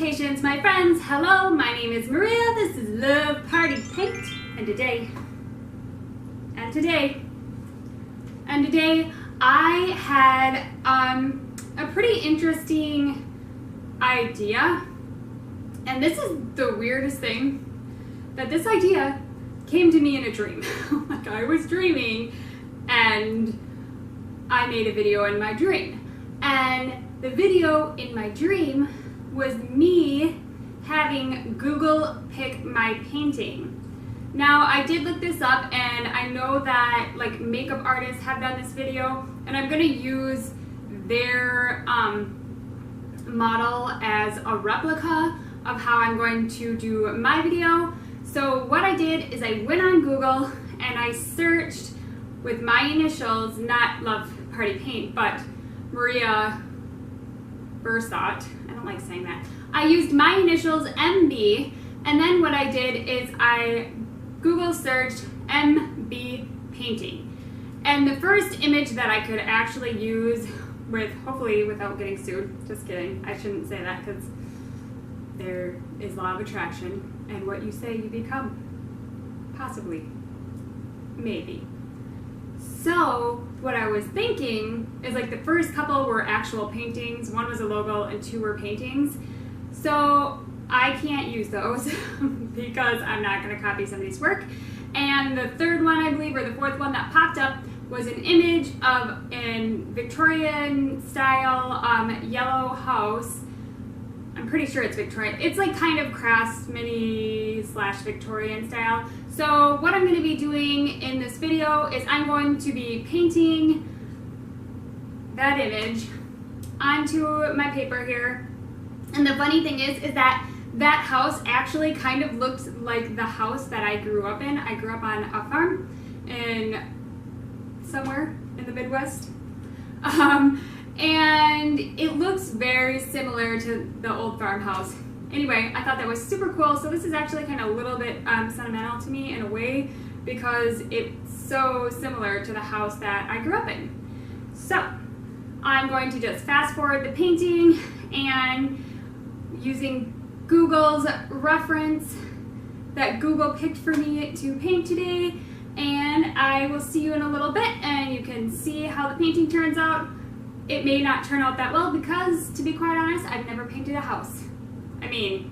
Salutations, my friends. Hello, my name is Maria. This is Love Party Paint, and today I had a pretty interesting idea, and this is the weirdest thing, that this idea came to me in a dream. Like, I was dreaming and I made a video in my dream, and the video in my dream was me having Google pick my painting. Now, I did look this up, and I know that like makeup artists have done this video, and I'm gonna use their model as a replica of how I'm going to do my video. So what I did is I went on Google and I searched with my initials, not Love Party Paint, but Maria Bursot. I don't like saying that. I used my initials MB, and then what I did is I Google searched MB painting. And the first image that I could actually use with, hopefully without getting sued, just kidding, I shouldn't say that because there is law of attraction, and what you say you become. Possibly. Maybe. So what I was thinking is, like, the first couple were actual paintings, one was a logo and two were paintings. So I can't use those because I'm not going to copy somebody's work. And the third one, I believe, or the fourth one that popped up was an image of an Victorian style yellow house. I'm pretty sure it's Victorian. It's like kind of craftsman/Victorian style. So what I'm going to be doing in this video is I'm going to be painting that image onto my paper here. And the funny thing is that that house actually kind of looks like the house that I grew up in. I grew up on a farm in somewhere in the Midwest. And it looks very similar to the old farmhouse. Anyway, I thought that was super cool. So this is actually kind of a little bit sentimental to me in a way, because it's so similar to the house that I grew up in. So I'm going to just fast forward the painting, and using Google's reference that Google picked for me to paint today, and I will see you in a little bit and you can see how the painting turns out. It may not turn out that well because, to be quite honest, I've never painted a house. I mean,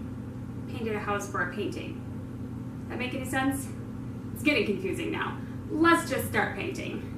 painted a house for a painting. Does that make any sense? It's getting confusing now. Let's just start painting.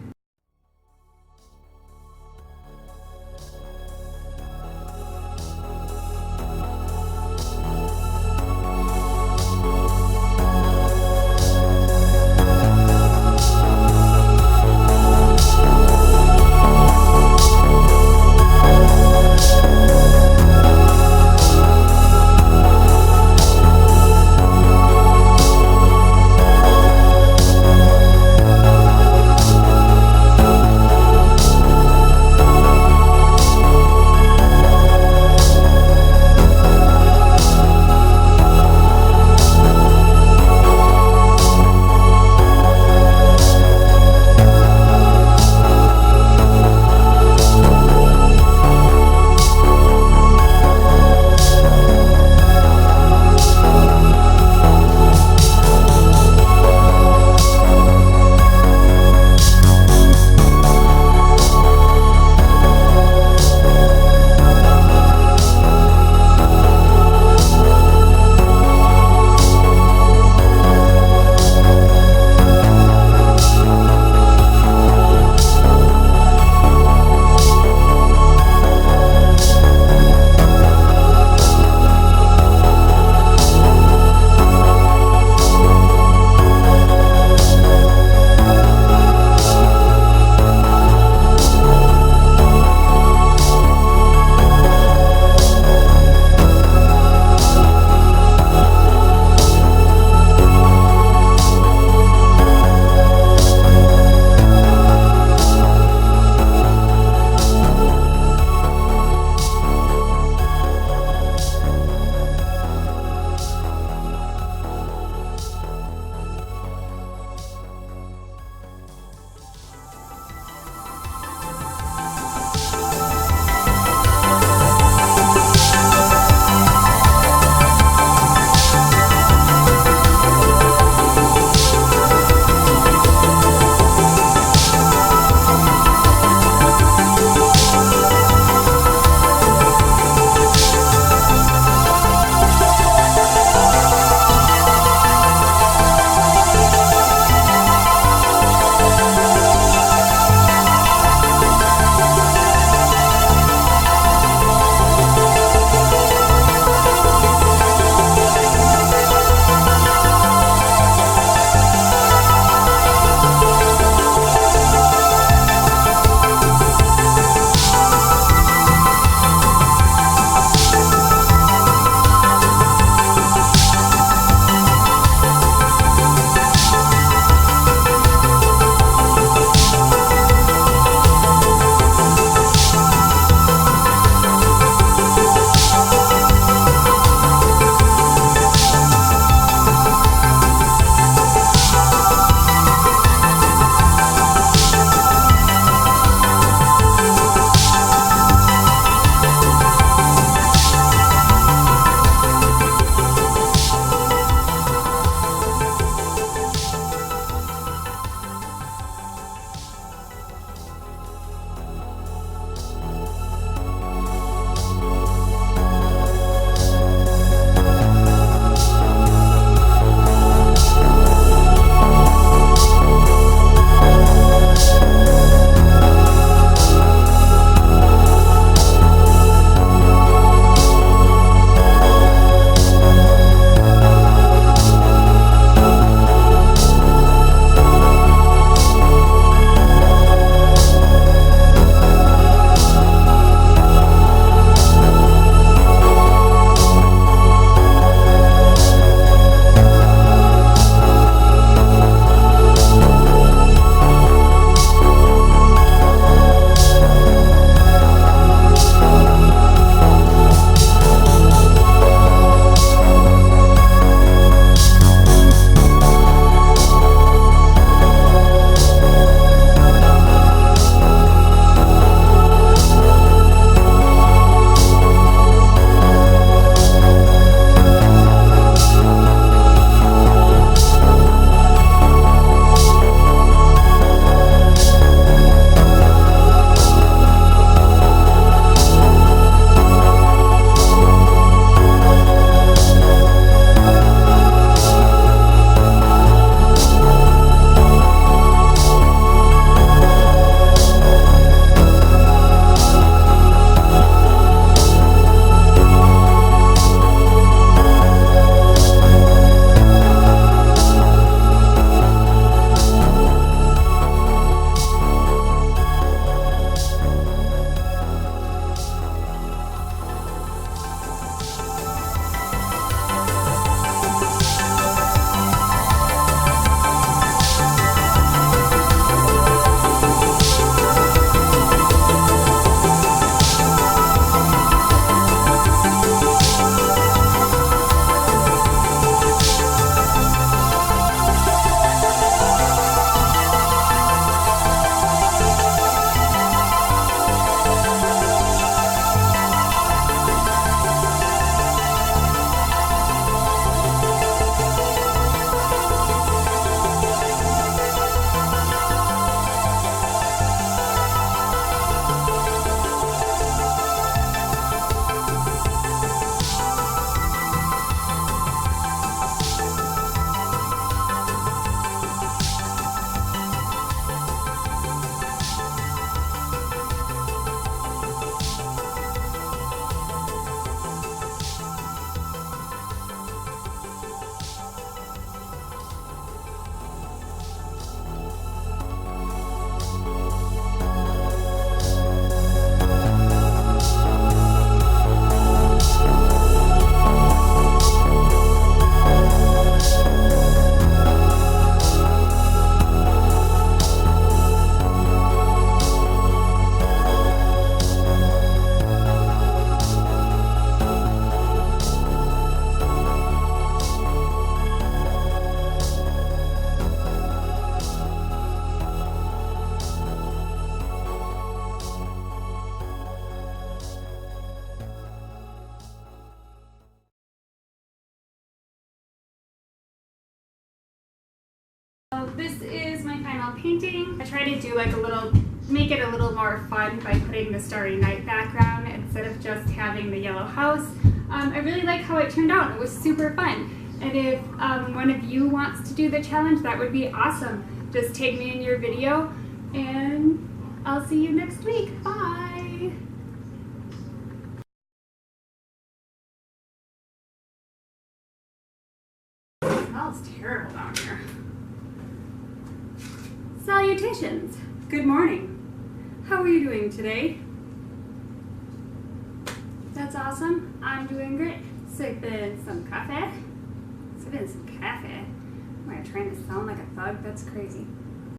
panel painting. I try to do like make it a little more fun by putting the Starry Night background instead of just having the yellow house. I really like how it turned out. It was super fun. And if one of you wants to do the challenge, that would be awesome. Just tag me in your video, and I'll see you next week. Bye! It smells terrible down here. Salutations! Good morning. How are you doing today? That's awesome. I'm doing great. Sipping some coffee. Am I trying to sound like a thug? That's crazy.